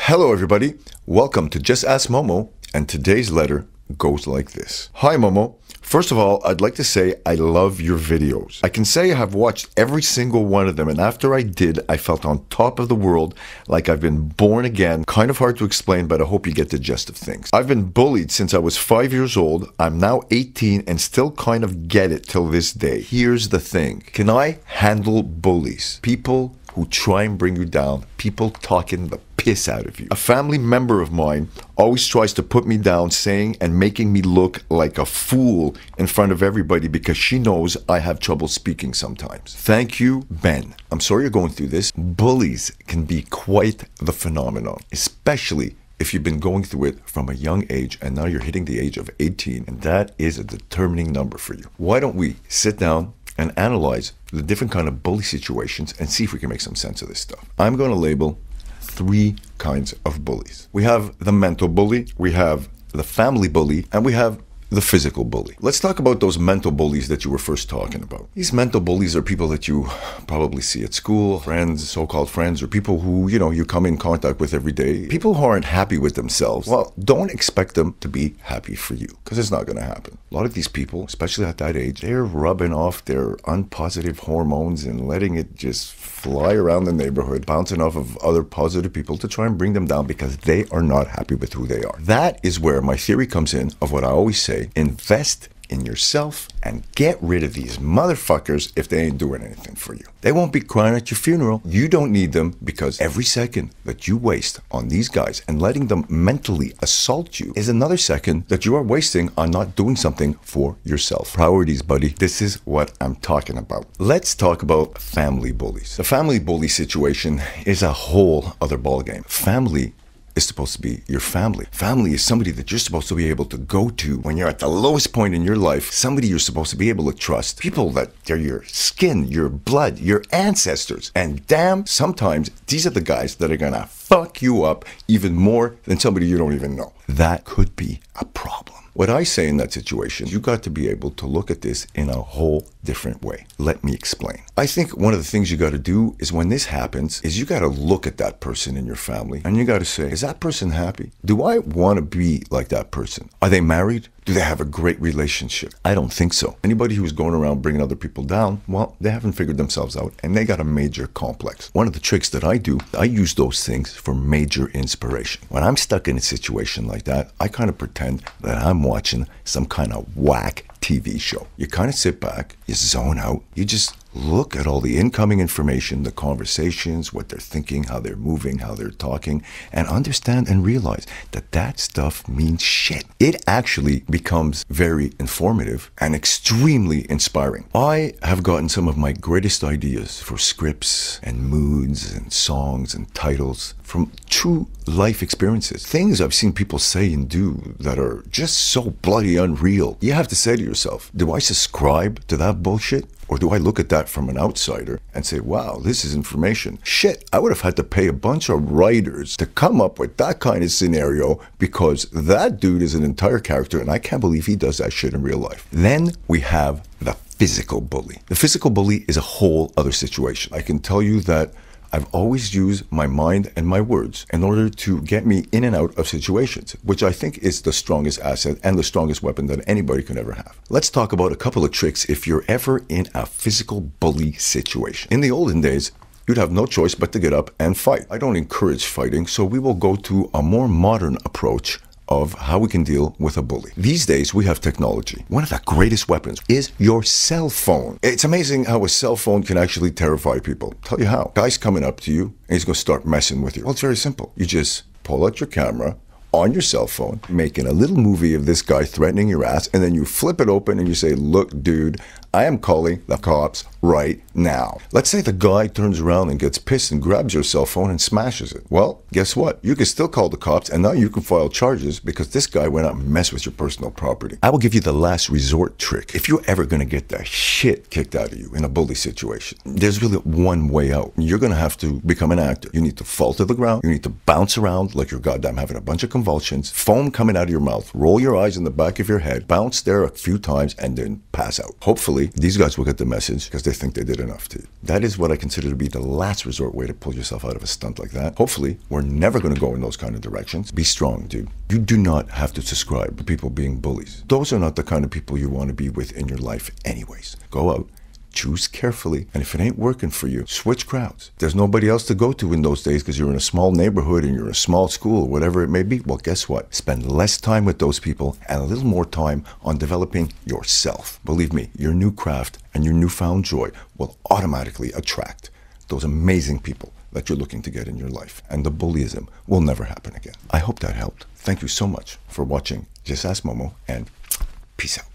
Hello everybody, welcome to Just Ask Momo, and today's letter goes like this. Hi Momo, first of all, I'd like to say I love your videos. I can say I have watched every single one of them, and after I did, I felt on top of the world, like I've been born again. Kind of hard to explain, but I hope you get the gist of things. I've been bullied since I was 5 years old. I'm now 18 and still kind of get it till this day. Here's the thing. Can I handle bullies? People who try and bring you down, people talking the piss out of you. A family member of mine always tries to put me down, saying and making me look like a fool in front of everybody because she knows I have trouble speaking sometimes. Thank you, Ben. I'm sorry you're going through this. Bullies can be quite the phenomenon, especially if you've been going through it from a young age and now you're hitting the age of 18, and that is a determining number for you. Why don't we sit down and analyze the different kind of bully situations and see if we can make some sense of this stuff. I'm going to label 3 kinds of bullies. We have the mental bully, we have the family bully, and we have the physical bully. Let's talk about those mental bullies that you were first talking about. These mental bullies are people that you probably see at school, friends, so-called friends, or people who, you come in contact with every day. People who aren't happy with themselves. Well, don't expect them to be happy for you, because it's not going to happen. A lot of these people, especially at that age, they're rubbing off their unpositive hormones and letting it just fly around the neighborhood, bouncing off of other positive people to try and bring them down because they are not happy with who they are. That is where my theory comes in of what I always say: invest in yourself and get rid of these motherfuckers if they ain't doing anything for you. They won't be crying at your funeral. You don't need them, because every second that you waste on these guys and letting them mentally assault you is another second that you are wasting on not doing something for yourself. Priorities, buddy. This is what I'm talking about. Let's talk about family bullies. The family bully situation is a whole other ballgame. Family is supposed to be your family. Family is somebody that you're supposed to be able to go to when you're at the lowest point in your life. Somebody you're supposed to be able to trust. People that they're your skin, your blood, your ancestors. And damn, sometimes these are the guys that are gonna fuck you up even more than somebody you don't even know. That could be a problem. What I say in that situation, you got to be able to look at this in a whole different way. Let me explain. I think one of the things you got to do is when this happens is you got to look at that person in your family and you got to say, is that person happy? Do I want to be like that person? Are they married? Do they have a great relationship? I don't think so. Anybody who's going around bringing other people down, well, they haven't figured themselves out and they got a major complex. One of the tricks that I do, I use those things for major inspiration. When I'm stuck in a situation like that, I kind of pretend that I'm watching some kind of whack TV show. You kind of sit back, you zone out, you just look at all the incoming information, the conversations, what they're thinking, how they're moving, how they're talking, and understand and realize that that stuff means shit. It actually becomes very informative and extremely inspiring. I have gotten some of my greatest ideas for scripts and moods and songs and titles from true life experiences. Things I've seen people say and do that are just so bloody unreal. You have to say to yourself, do I subscribe to that bullshit? Or do I look at that from an outsider and say, wow, this is information? Shit, I would have had to pay a bunch of writers to come up with that kind of scenario because that dude is an entire character and I can't believe he does that shit in real life. Then we have the physical bully. The physical bully is a whole other situation. I can tell you that I've always used my mind and my words in order to get me in and out of situations, which I think is the strongest asset and the strongest weapon that anybody can ever have. Let's talk about a couple of tricks if you're ever in a physical bully situation. In the olden days, you'd have no choice but to get up and fight. I don't encourage fighting, so we will go to a more modern approach of how we can deal with a bully. These days, we have technology. One of the greatest weapons is your cell phone. It's amazing how a cell phone can actually terrify people. Tell you how. Guy's coming up to you and he's going to start messing with you. Well, it's very simple. You just pull out your camera on your cell phone, making a little movie of this guy threatening your ass, and then you flip it open and you say, look, dude, I am calling the cops right now. Let's say the guy turns around and gets pissed and grabs your cell phone and smashes it. Well, guess what? You can still call the cops and now you can file charges because this guy went out and messed with your personal property. I will give you the last resort trick. If you're ever going to get the shit kicked out of you in a bully situation, there's really one way out. You're going to have to become an actor. You need to fall to the ground. You need to bounce around like you're goddamn having a bunch of convulsions, foam coming out of your mouth, roll your eyes in the back of your head, bounce there a few times, and then pass out. Hopefully, these guys will get the message because they they think they did enough to you. That is what I consider to be the last resort way to pull yourself out of a stunt like that. Hopefully, we're never going to go in those kind of directions. Be strong, dude. You do not have to subscribe to people being bullies. Those are not the kind of people you want to be with in your life anyways. Go out, choose carefully, and if it ain't working for you, switch crowds. There's nobody else to go to in those days because you're in a small neighborhood and you're in a small school, whatever it may be. Well, guess what? Spend less time with those people and a little more time on developing yourself. Believe me, your new craft and your newfound joy will automatically attract those amazing people that you're looking to get in your life, and the bullyism will never happen again. I hope that helped. Thank you so much for watching Just Ask Momo, and peace out.